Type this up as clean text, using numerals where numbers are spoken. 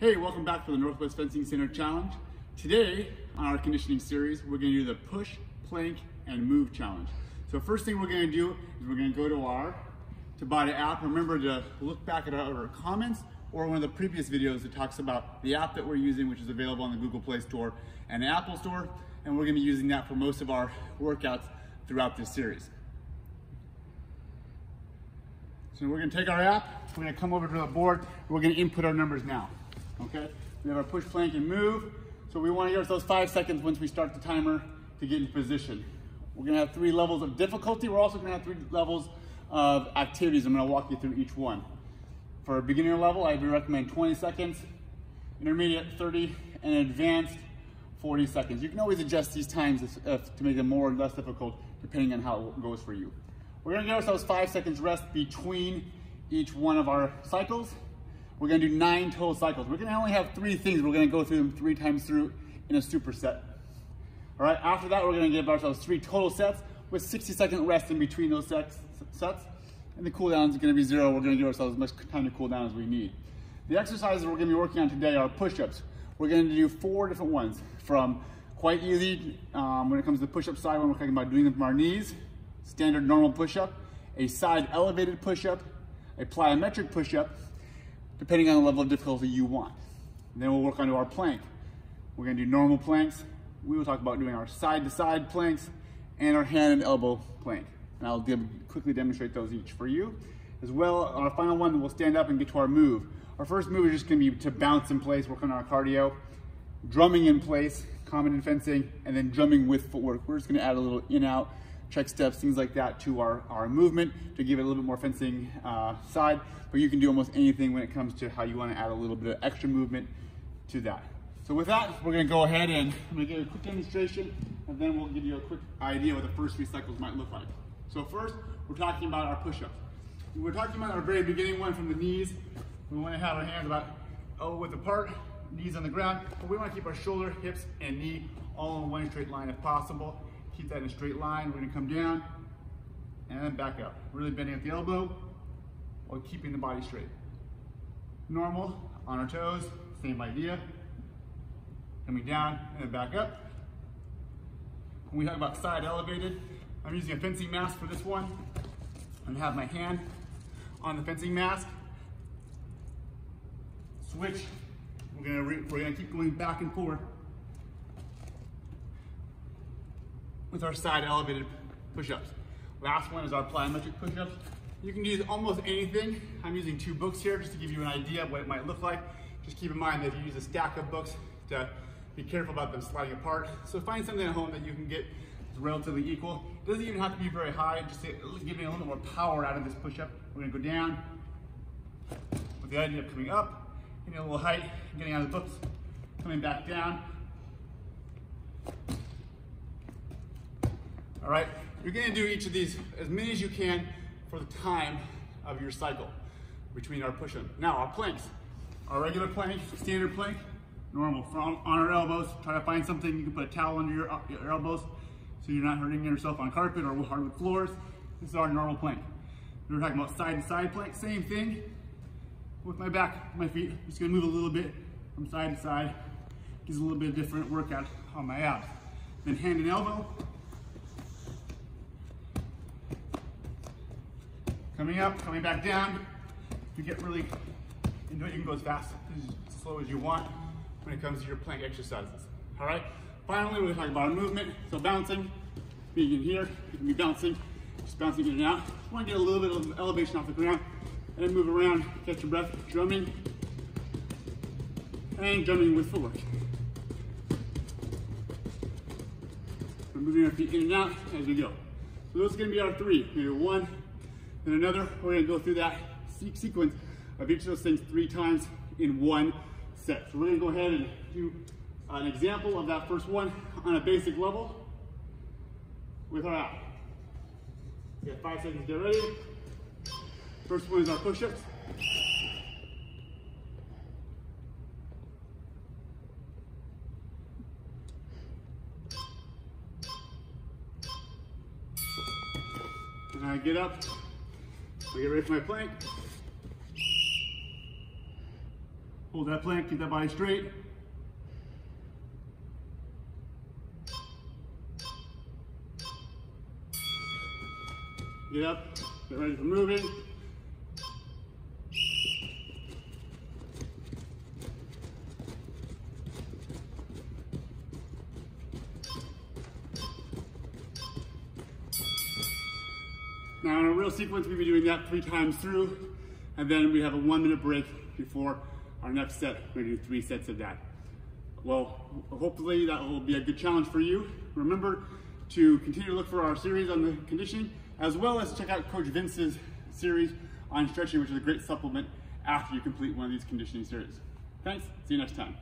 Hey, welcome back to the Northwest Fencing Center Challenge. Today, on our conditioning series, we're gonna do the push, plank, and move challenge. So first thing we're gonna do is we're gonna go to our Tabata app. Remember to look back at our comments or one of the previous videos that talks about the app that we're using, which is available on the Google Play Store and the Apple Store. And we're gonna be using that for most of our workouts throughout this series. So we're gonna take our app, we're gonna come over to the board, we're gonna input our numbers now. Okay, we have our push, plank, and move. So we want to give ourselves 5 seconds once we start the timer to get in position. We're going to have 3 levels of difficulty. We're also going to have 3 levels of activities. I'm going to walk you through each one. For a beginner level, I would recommend 20 seconds, intermediate 30, and advanced 40 seconds. You can always adjust these times to make them more or less difficult depending on how it goes for you. We're going to give ourselves 5 seconds rest between each one of our cycles. We're gonna do 9 total cycles. We're gonna only have 3 things. We're gonna go through them 3 times through in a superset. All right, after that, we're gonna give ourselves 3 total sets with 60-second rest in between those sets. And the cool down is gonna be 0. We're gonna give ourselves as much time to cool down as we need. The exercises we're gonna be working on today are push-ups. We're gonna do 4 different ones, from quite easy when it comes to the push-up side, when we're talking about doing them from our knees, standard normal push-up, a side elevated push-up, a plyometric push-up, depending on the level of difficulty you want. And then we'll work onto our plank. We're gonna do normal planks. We will talk about doing our side-to-side planks and our hand and elbow plank. And I'll quickly demonstrate those each for you. As well, our final one, we'll stand up and get to our move. Our first move is just gonna be to bounce in place, work on our cardio, drumming in place, common in fencing, and then drumming with footwork. We're just gonna add a little in-out, check steps, things like that to our movement to give it a little bit more fencing side, but you can do almost anything when it comes to how you want to add a little bit of extra movement to that. So with that, we're going to go ahead and I'm going to give a quick demonstration, and then we'll give you a quick idea what the first 3 cycles might look like. So first, we're talking about our push-ups. We're talking about our very beginning one from the knees. We want to have our hands about elbow width apart, knees on the ground, but we want to keep our shoulder, hips, and knee all in one straight line if possible. Keep that in a straight line. We're gonna come down and then back up. Really bending at the elbow while keeping the body straight. Normal, on our toes, same idea. Coming down and then back up. When we talk about side elevated, I'm using a fencing mask for this one. I'm gonna have my hand on the fencing mask. Switch. We're gonna keep going back and forth with our side elevated push-ups. Last one is our plyometric push-ups. You can use almost anything. I'm using 2 books here just to give you an idea of what it might look like. Just keep in mind that if you use a stack of books, to be careful about them sliding apart. So find something at home that you can get that's relatively equal. It doesn't even have to be very high, just giving a little bit more power out of this push-up. We're gonna go down with the idea of coming up, getting a little height, getting out of the books, coming back down. All right, you're gonna do each of these as many as you can for the time of your cycle between our push-ups. Now, our planks. Our regular plank, standard plank, normal, on our elbows. Try to find something, you can put a towel under your elbows so you're not hurting yourself on carpet or hardwood floors. This is our normal plank. We're talking about side-to-side plank, same thing. With my back, my feet, just gonna move a little bit from side to side. Gives a little bit of different workout on my abs. Then hand and elbow. Coming up, coming back down. If you get really into it, you can go as fast, as slow as you want when it comes to your plank exercises. All right? Finally, we're talking about our movement. So bouncing, being in here, you can be bouncing, just bouncing in and out. You want to get a little bit of elevation off the ground, and then move around, catch your breath, drumming, and drumming with footwork. We're moving our feet in and out as we go. So those are going to be our 3. We're going to do 1, then another. We're going to go through that sequence of each of those things 3 times in 1 set. So we're going to go ahead and do an example of that first one on a basic level with our app. We got 5 seconds to get ready. First one is our push-ups. And I get up. I get ready for my plank. Hold that plank, keep that body straight. Get up, get ready for moving. Now in a real sequence, we'll be doing that 3 times through, and then we have a 1-minute break before our next set. We're gonna do 3 sets of that. Well, hopefully that will be a good challenge for you. Remember to continue to look for our series on the conditioning, as well as check out Coach Vince's series on stretching, which is a great supplement after you complete one of these conditioning series. Thanks, see you next time.